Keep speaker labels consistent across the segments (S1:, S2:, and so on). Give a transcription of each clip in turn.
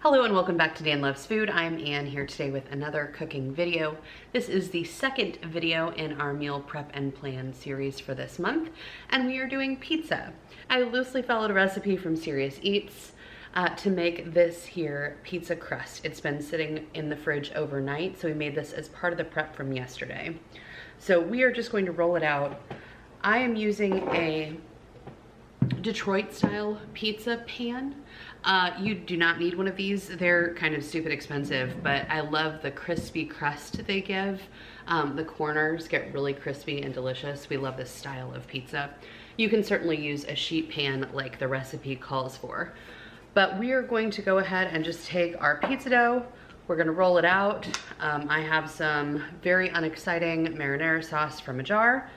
S1: Hello and welcome back to Dan Loves Food. I'm Ann here today with another cooking video. This is the second video in our meal prep and plan series for this month, and we are doing pizza. I loosely followed a recipe from Serious Eats to make this here pizza crust. It's been sitting in the fridge overnight, so we made this as part of the prep from yesterday. So we are just going to roll it out. I am using a Detroit style pizza pan. You do not need one of these. They're kind of stupid expensive, but I love the crispy crust they give. The corners get really crispy and delicious. We love this style of pizza. You can certainly use a sheet pan like the recipe calls for. But we are going to go ahead and just take our pizza dough. We're gonna roll it out. I have some very unexciting marinara sauce from a jar.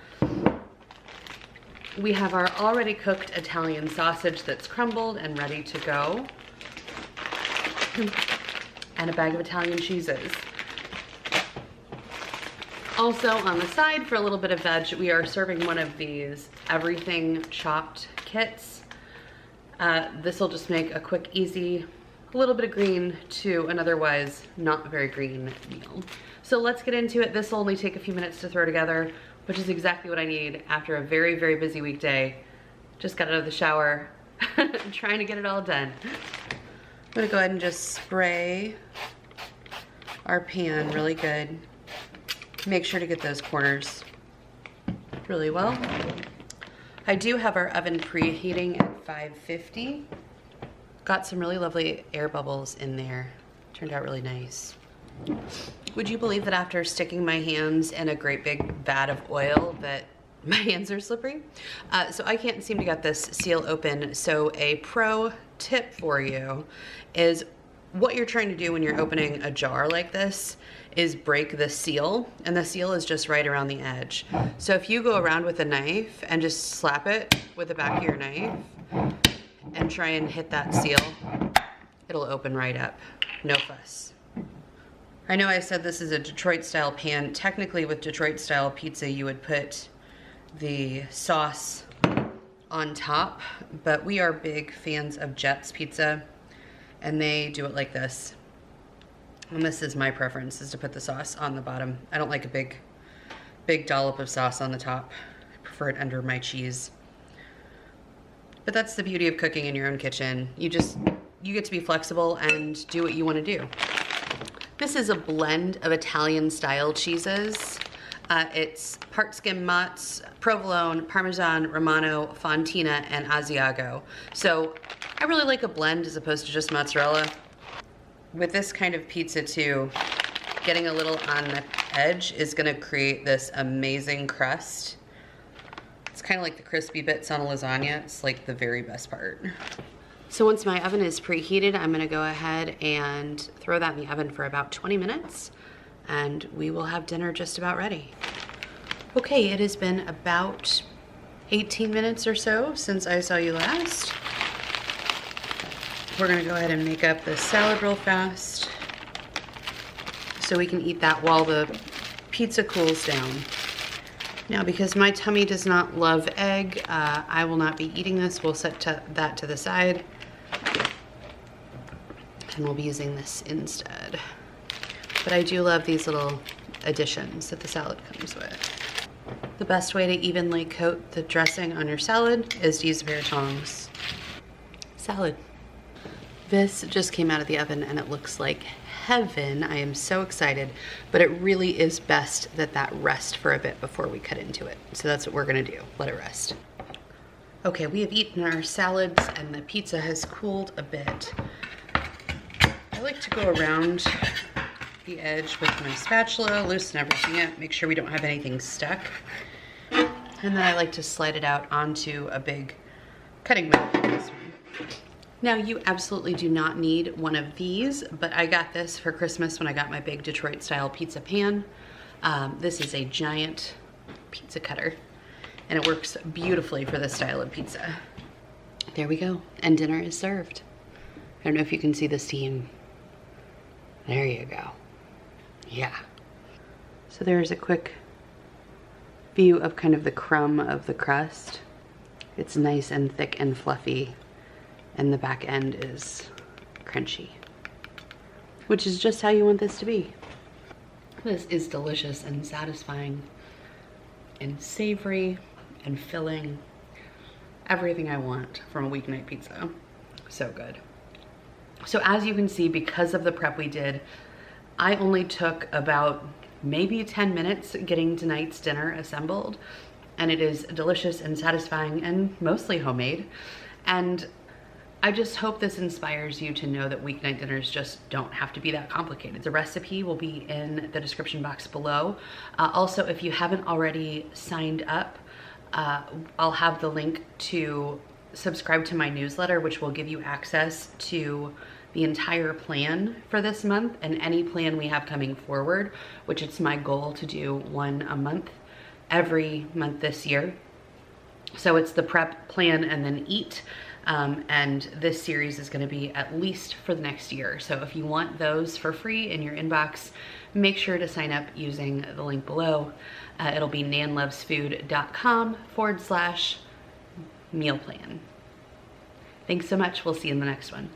S1: We have our already cooked Italian sausage that's crumbled and ready to go. And a bag of Italian cheeses. Also on the side for a little bit of veg, we are serving one of these everything chopped kits. This will just make a quick, easy, a little bit of green to an otherwise not very green meal. So let's get into it. This will only take a few minutes to throw together, which is exactly what I need after a very, very busy weekday. Just got out of the shower, trying to get it all done. I'm gonna go ahead and just spray our pan really good. Make sure to get those corners really well. I do have our oven preheating at 550. Got some really lovely air bubbles in there. Turned out really nice. Would you believe that after sticking my hands in a great big vat of oil that my hands are slippery? So I can't seem to get this seal open. So a pro tip for you is what you're trying to do when you're opening a jar like this is break the seal, and the seal is just right around the edge. So if you go around with a knife and just slap it with the back of your knife and try and hit that seal, it'll open right up. No fuss. I know I said this is a Detroit style pan. Technically with Detroit style pizza you would put the sauce on top, but we are big fans of Jets Pizza and they do it like this. And this is my preference, is to put the sauce on the bottom. I don't like a big dollop of sauce on the top. I prefer it under my cheese. But that's the beauty of cooking in your own kitchen. You get to be flexible and do what you want to do. This is a blend of Italian style cheeses. It's part skim mozz, provolone, parmesan, romano, fontina, and asiago. So I really like a blend as opposed to just mozzarella. With this kind of pizza too, getting a little on the edge is gonna create this amazing crust. It's kind of like the crispy bits on a lasagna. It's like the very best part. So once my oven is preheated, I'm gonna go ahead and throw that in the oven for about 20 minutes and we will have dinner just about ready. Okay, it has been about 18 minutes or so since I saw you last. We're gonna go ahead and make up the salad real fast so we can eat that while the pizza cools down. Now, because my tummy does not love egg, I will not be eating this. We'll set that to the side and we'll be using this instead. But I do love these little additions that the salad comes with. The best way to evenly coat the dressing on your salad is to use a pair of tongs. Salad. This just came out of the oven and it looks like heaven. I am so excited, but it really is best that that rest for a bit before we cut into it. So that's what we're gonna do, let it rest. Okay, we have eaten our salads and the pizza has cooled a bit. I like to go around the edge with my spatula, loosen everything up, make sure we don't have anything stuck. And then I like to slide it out onto a big cutting mat like this one. Now, you absolutely do not need one of these, but I got this for Christmas when I got my big Detroit style pizza pan. This is a giant pizza cutter and it works beautifully for this style of pizza. There we go, and dinner is served. I don't know if you can see the steam. There you go. Yeah. So there's a quick view of kind of the crumb of the crust. It's nice and thick and fluffy, and the back end is crunchy. which is just how you want this to be. This is delicious and satisfying and savory and filling. Everything I want from a weeknight pizza. So good. So as you can see, because of the prep we did, I only took about maybe 10 minutes getting tonight's dinner assembled, and it is delicious and satisfying and mostly homemade. And I just hope this inspires you to know that weeknight dinners just don't have to be that complicated. The recipe will be in the description box below. Also, if you haven't already signed up, I'll have the link to subscribe to my newsletter, which will give you access to the entire plan for this month and any plan we have coming forward, which it's my goal to do one a month every month this year. So it's the prep, plan, and then eat. And this series is going to be at least for the next year. So if you want those for free in your inbox, make sure to sign up using the link below. It'll be nanlovesfood.com/meal plan. Thanks so much. We'll see you in the next one.